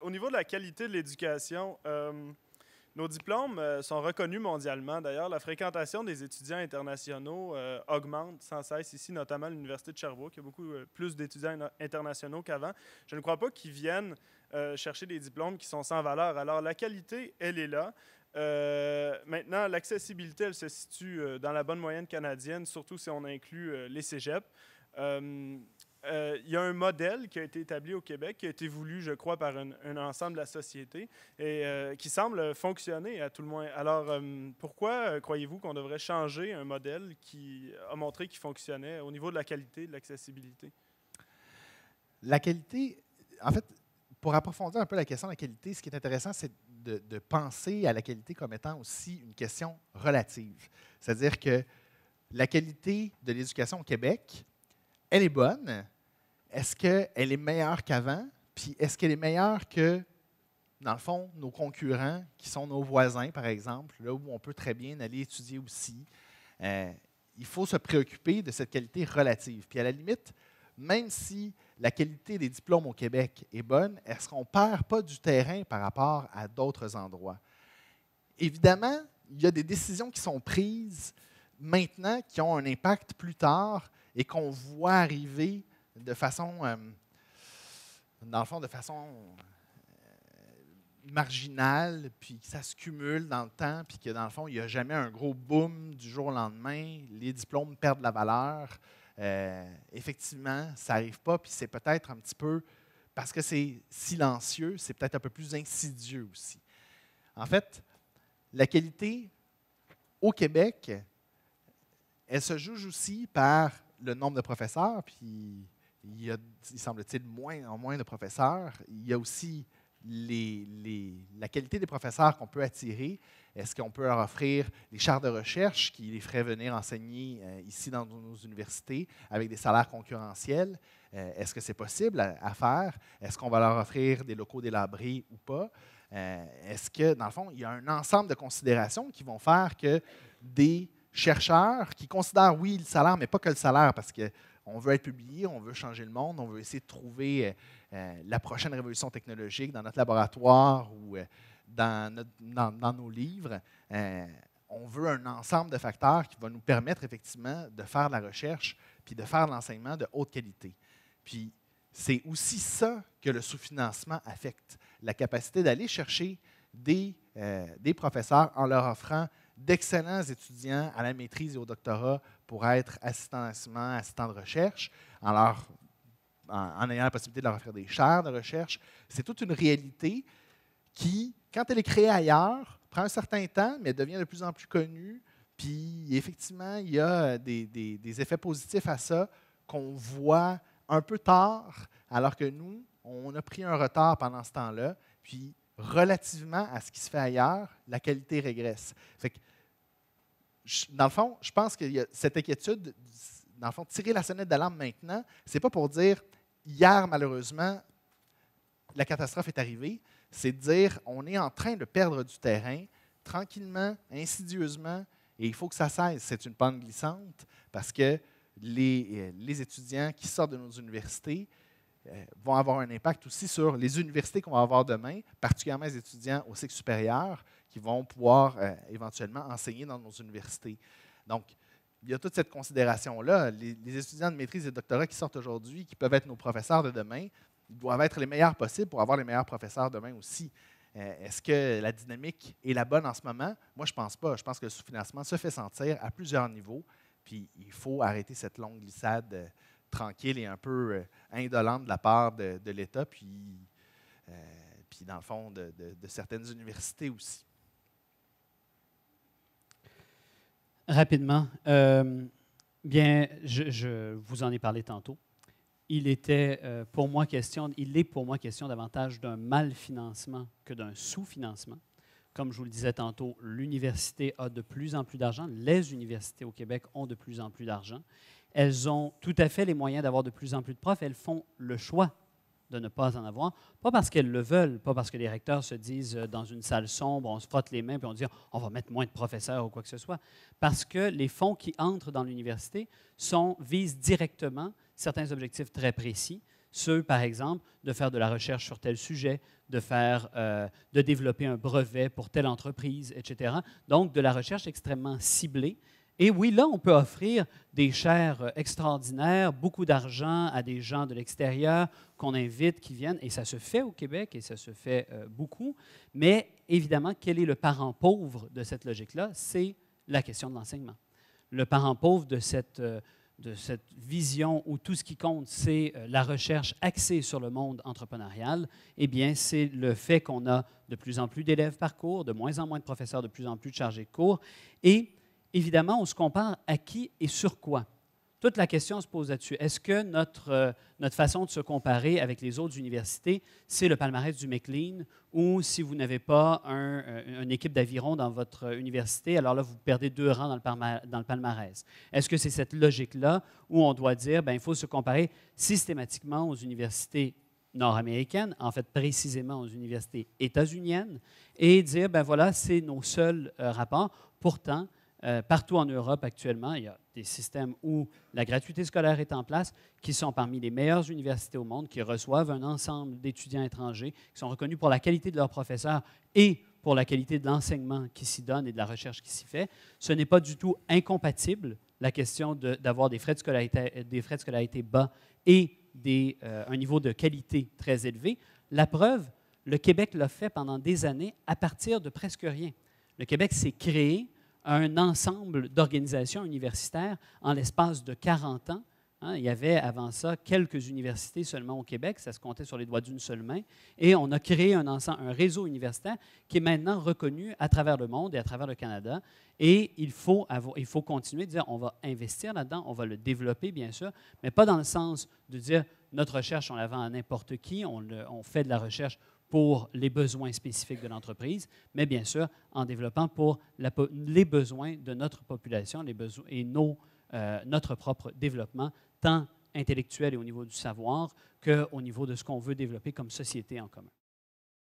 au niveau de la qualité de l'éducation, nos diplômes sont reconnus mondialement. D'ailleurs, la fréquentation des étudiants internationaux augmente sans cesse ici, notamment à l'Université de Sherbrooke. Il y a beaucoup plus d'étudiants internationaux qu'avant. Je ne crois pas qu'ils viennent chercher des diplômes qui sont sans valeur. Alors, la qualité, elle est là. Maintenant, l'accessibilité, elle se situe dans la bonne moyenne canadienne, surtout si on inclut les cégeps. Il y a un modèle qui a été établi au Québec, qui a été voulu, je crois, par un ensemble de la société et qui semble fonctionner à tout le moins. Alors, pourquoi croyez-vous qu'on devrait changer un modèle qui a montré qu'il fonctionnait au niveau de la qualité, de l'accessibilité? La qualité, en fait, pour approfondir un peu la question de la qualité, ce qui est intéressant, c'est de penser à la qualité comme étant aussi une question relative. C'est-à-dire que la qualité de l'éducation au Québec, elle est bonne. Est-ce qu'elle est meilleure qu'avant? Puis est-ce qu'elle est meilleure que, dans le fond, nos concurrents, qui sont nos voisins, par exemple, là où on peut très bien aller étudier aussi? Il faut se préoccuper de cette qualité relative. Puis à la limite, même si la qualité des diplômes au Québec est bonne, est-ce qu'on ne perd pas du terrain par rapport à d'autres endroits? Évidemment, il y a des décisions qui sont prises maintenant qui ont un impact plus tard et qu'on voit arriver de façon, dans le fond, de façon marginale, puis que ça se cumule dans le temps, puis que dans le fond, il n'y a jamais un gros boom du jour au lendemain, les diplômes perdent la valeur. Effectivement, ça n'arrive pas, puis c'est peut-être un petit peu, parce que c'est silencieux, c'est peut-être un peu plus insidieux aussi. En fait, la qualité au Québec, elle se juge aussi par le nombre de professeurs, puis il y a, il semble-t-il, moins en moins de professeurs. Il y a aussi la qualité des professeurs qu'on peut attirer. Est-ce qu'on peut leur offrir des chaires de recherche qui les feraient venir enseigner ici dans nos universités avec des salaires concurrentiels? Est-ce que c'est possible à faire? Est-ce qu'on va leur offrir des locaux délabrés ou pas? Est-ce que, dans le fond, il y a un ensemble de considérations qui vont faire que des chercheurs qui considèrent, oui, le salaire, mais pas que le salaire, parce qu'on veut être publié, on veut changer le monde, on veut essayer de trouver la prochaine révolution technologique dans notre laboratoire ou dans nos livres. On veut un ensemble de facteurs qui va nous permettre effectivement de faire de la recherche puis de faire de l'enseignement de haute qualité. Puis c'est aussi ça que le sous-financement affecte, la capacité d'aller chercher des professeurs en leur offrant d'excellents étudiants à la maîtrise et au doctorat pour être assistants d'enseignement, assistants de recherche, en ayant la possibilité de leur offrir des chaires de recherche. C'est toute une réalité qui, quand elle est créée ailleurs, prend un certain temps, mais devient de plus en plus connue. Puis, effectivement, il y a des effets positifs à ça qu'on voit un peu tard, alors que nous, on a pris un retard pendant ce temps-là. Puis, relativement à ce qui se fait ailleurs, la qualité régresse. Fait que, dans le fond, je pense qu'il y a cette inquiétude, dans le fond, tirer la sonnette d'alarme maintenant, ce n'est pas pour dire hier, malheureusement, la catastrophe est arrivée. C'est de dire on est en train de perdre du terrain, tranquillement, insidieusement, et il faut que ça cesse. C'est une pente glissante parce que les étudiants qui sortent de nos universités vont avoir un impact aussi sur les universités qu'on va avoir demain, particulièrement les étudiants au cycle supérieur qui vont pouvoir éventuellement enseigner dans nos universités. Donc, il y a toute cette considération-là. Les étudiants de maîtrise et de doctorat qui sortent aujourd'hui, qui peuvent être nos professeurs de demain, ils doivent être les meilleurs possibles pour avoir les meilleurs professeurs demain aussi. Est-ce que la dynamique est la bonne en ce moment? Moi, je ne pense pas. Je pense que le sous-financement se fait sentir à plusieurs niveaux, puis il faut arrêter cette longue glissade tranquille et un peu indolente de la part de l'État, puis dans le fond, de certaines universités aussi. Rapidement, bien, je vous en ai parlé tantôt. Il est pour moi question davantage d'un mal-financement que d'un sous-financement. Comme je vous le disais tantôt, l'université a de plus en plus d'argent. Les universités au Québec ont de plus en plus d'argent. Elles ont tout à fait les moyens d'avoir de plus en plus de profs. Elles font le choix de ne pas en avoir, pas parce qu'elles le veulent, pas parce que les recteurs se disent dans une salle sombre, on se frotte les mains puis on dit on va mettre moins de professeurs ou quoi que ce soit, parce que les fonds qui entrent dans l'université visent directement certains objectifs très précis. Ceux, par exemple, de faire de la recherche sur tel sujet, de développer un brevet pour telle entreprise, etc. Donc, de la recherche extrêmement ciblée. Et oui, là, on peut offrir des chaires extraordinaires, beaucoup d'argent à des gens de l'extérieur qu'on invite, qui viennent, et ça se fait au Québec, et ça se fait beaucoup. Mais évidemment, quel est le parent pauvre de cette logique-là? C'est la question de l'enseignement. Le parent pauvre de cette vision où tout ce qui compte, c'est la recherche axée sur le monde entrepreneurial, eh bien, c'est le fait qu'on a de plus en plus d'élèves par cours, de moins en moins de professeurs, de plus en plus de chargés de cours, et évidemment, on se compare à qui et sur quoi. Toute la question se pose là-dessus. Est-ce que notre façon de se comparer avec les autres universités, c'est le palmarès du McLean, ou si vous n'avez pas une équipe d'aviron dans votre université, alors là, vous perdez 2 rangs dans le palmarès? Est-ce que c'est cette logique-là où on doit dire, bien, il faut se comparer systématiquement aux universités nord-américaines, en fait précisément aux universités états-uniennes, et dire, ben voilà, c'est nos seuls rapports. Pourtant, partout en Europe actuellement, il y a des systèmes où la gratuité scolaire est en place, qui sont parmi les meilleures universités au monde, qui reçoivent un ensemble d'étudiants étrangers, qui sont reconnus pour la qualité de leurs professeurs et pour la qualité de l'enseignement qui s'y donne et de la recherche qui s'y fait. Ce n'est pas du tout incompatible, la question d'avoir des frais de scolarité bas et un niveau de qualité très élevé. La preuve, le Québec l'a fait pendant des années à partir de presque rien. Le Québec s'est créé un ensemble d'organisations universitaires en l'espace de 40 ans. Il y avait avant ça quelques universités seulement au Québec, ça se comptait sur les doigts d'une seule main, et on a créé un réseau universitaire qui est maintenant reconnu à travers le monde et à travers le Canada. Et il faut continuer de dire, on va investir là-dedans, on va le développer bien sûr, mais pas dans le sens de dire, notre recherche, on la vend à n'importe qui, on fait de la recherche pour les besoins spécifiques de l'entreprise, mais bien sûr en développant pour les besoins de notre population et notre propre développement, tant intellectuel et au niveau du savoir qu'au niveau de ce qu'on veut développer comme société en commun.